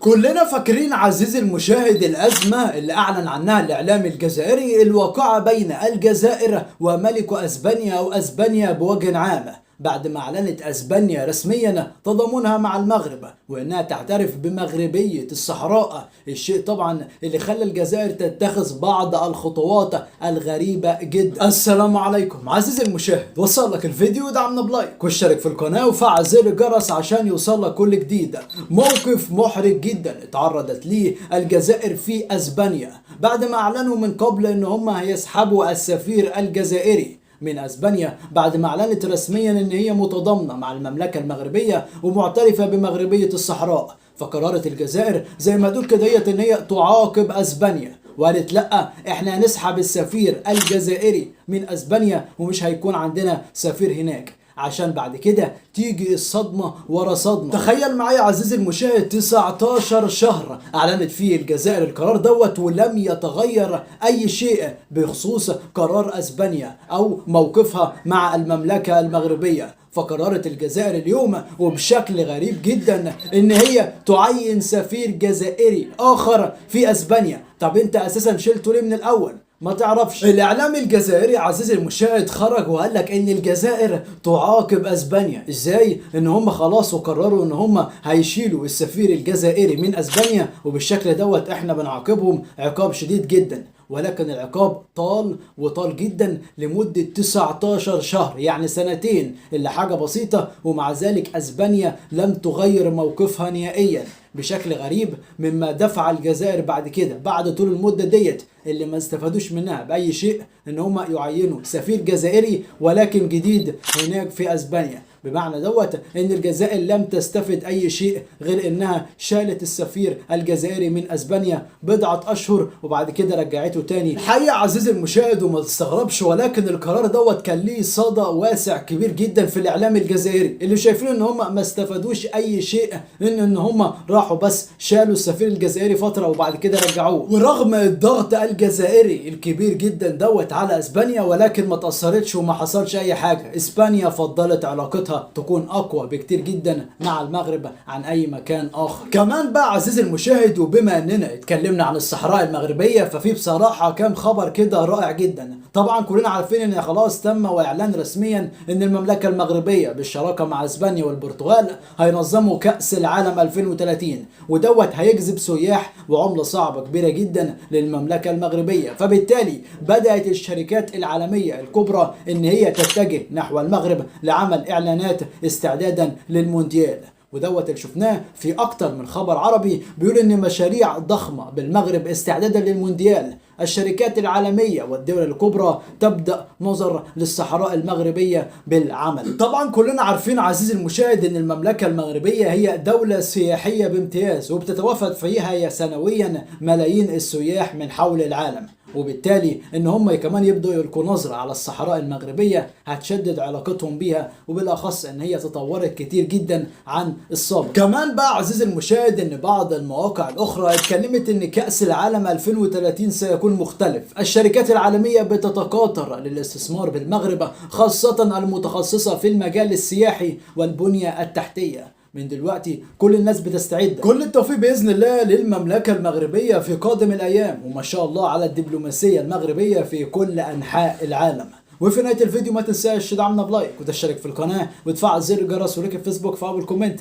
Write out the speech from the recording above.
كلنا فاكرين عزيزي المشاهد الأزمة اللي أعلن عنها الإعلام الجزائري الواقعة بين الجزائر وملك أسبانيا أو أسبانيا بوجه عام، بعد ما أعلنت أسبانيا رسميا تضامنها مع المغرب وأنها تعترف بمغربية الصحراء، الشيء طبعا اللي خلى الجزائر تتخذ بعض الخطوات الغريبة جدا. السلام عليكم عزيزي المشاهد، وصل لك الفيديو دعمنا بلايك واشترك في القناة وفعل زر الجرس عشان يوصل لك كل جديد. موقف محرج جدا اتعرضت ليه الجزائر في أسبانيا بعد ما أعلنوا من قبل أن هم هيسحبوا السفير الجزائري من اسبانيا، بعد ما اعلنت رسميا ان هي متضامنه مع المملكه المغربيه ومعترفه بمغربيه الصحراء. فقررت الجزائر زي ما تقول كده ان هي تعاقب اسبانيا، وقالت لا احنا هنسحب السفير الجزائري من اسبانيا ومش هيكون عندنا سفير هناك، عشان بعد كده تيجي الصدمة ورا صدمة. تخيل معايا عزيزي المشاهد 19 شهر أعلنت فيه الجزائر القرار دوت ولم يتغير أي شيء بخصوص قرار أسبانيا أو موقفها مع المملكة المغربية. فقررت الجزائر اليوم وبشكل غريب جدا ان هي تعين سفير جزائري اخر في اسبانيا. طب انت اساسا شلته ليه من الاول؟ ما تعرفش. الاعلام الجزائري عزيزي المشاهد خرج وقال لك ان الجزائر تعاقب اسبانيا. ازاي؟ ان هم خلاص وقرروا ان هم هيشيلوا السفير الجزائري من اسبانيا، وبالشكل دوت احنا بنعاقبهم عقاب شديد جدا. ولكن العقاب طال وطال جدا لمدة 19 شهر، يعني سنتين، اللي حاجة بسيطة، ومع ذلك اسبانيا لم تغير موقفها نهائيا بشكل غريب، مما دفع الجزائر بعد كده بعد طول المدة ديت اللي ما استفادوش منها بأي شيء ان هم يعينوا سفير جزائري ولكن جديد هناك في اسبانيا. بمعنى دوت ان الجزائر لم تستفد اي شيء غير انها شالت السفير الجزائري من اسبانيا بضعة اشهر وبعد كده رجعته تاني. الحقيقة عزيزي المشاهد وما تستغربش، ولكن القرار دوت كان ليه صدى واسع كبير جدا في الاعلام الجزائري، اللي شايفين ان هم ما استفادوش اي شيء، ان هم راحوا بس شالوا السفير الجزائري فترة وبعد كده رجعوه. ورغم الضغط الجزائري الكبير جدا دوت على اسبانيا، ولكن ما تأثرتش وما حصلش اي حاجة. اسبانيا فضلت علاقتها تكون اقوى بكتير جدا مع المغرب عن اي مكان اخر. كمان بقى عزيزي المشاهد، وبما اننا اتكلمنا عن الصحراء المغربيه، ففي بصراحه كام خبر كده رائع جدا. طبعا كلنا عارفين ان خلاص تم واعلان رسميا ان المملكه المغربيه بالشراكه مع اسبانيا والبرتغال هينظموا كاس العالم 2030، ودوت هيجذب سياح وعمله صعبه كبيره جدا للمملكه المغربيه. فبالتالي بدات الشركات العالميه الكبرى ان هي تتجه نحو المغرب لعمل اعلانات استعدادا للمونديال، ودوت اللي شفناه في اكتر من خبر عربي بيقول ان مشاريع ضخمه بالمغرب استعدادا للمونديال. الشركات العالميه والدول الكبرى تبدا نظر للصحراء المغربيه بالعمل. طبعا كلنا عارفين عزيزي المشاهد ان المملكه المغربيه هي دوله سياحيه بامتياز، وبتتوافد فيها سنويا ملايين السياح من حول العالم، وبالتالي ان هم كمان يبدأوا يلقوا نظرة على الصحراء المغربية هتشدد علاقتهم بيها، وبالاخص ان هي تطورت كتير جدا عن السابق. كمان بقى عزيزي المشاهد ان بعض المواقع الاخرى اتكلمت ان كأس العالم 2030 سيكون مختلف. الشركات العالمية بتتكاثر للاستثمار بالمغرب، خاصة المتخصصة في المجال السياحي والبنية التحتية. من دلوقتي كل الناس بتستعد. كل التوفيق بإذن الله للمملكة المغربية في قادم الأيام، وما شاء الله على الدبلوماسية المغربية في كل أنحاء العالم. وفي نهاية الفيديو ما تنساش تدعمنا بلايك وتشترك في القناة وتفعل زر الجرس وليك في فيسبوك في أول كومنت.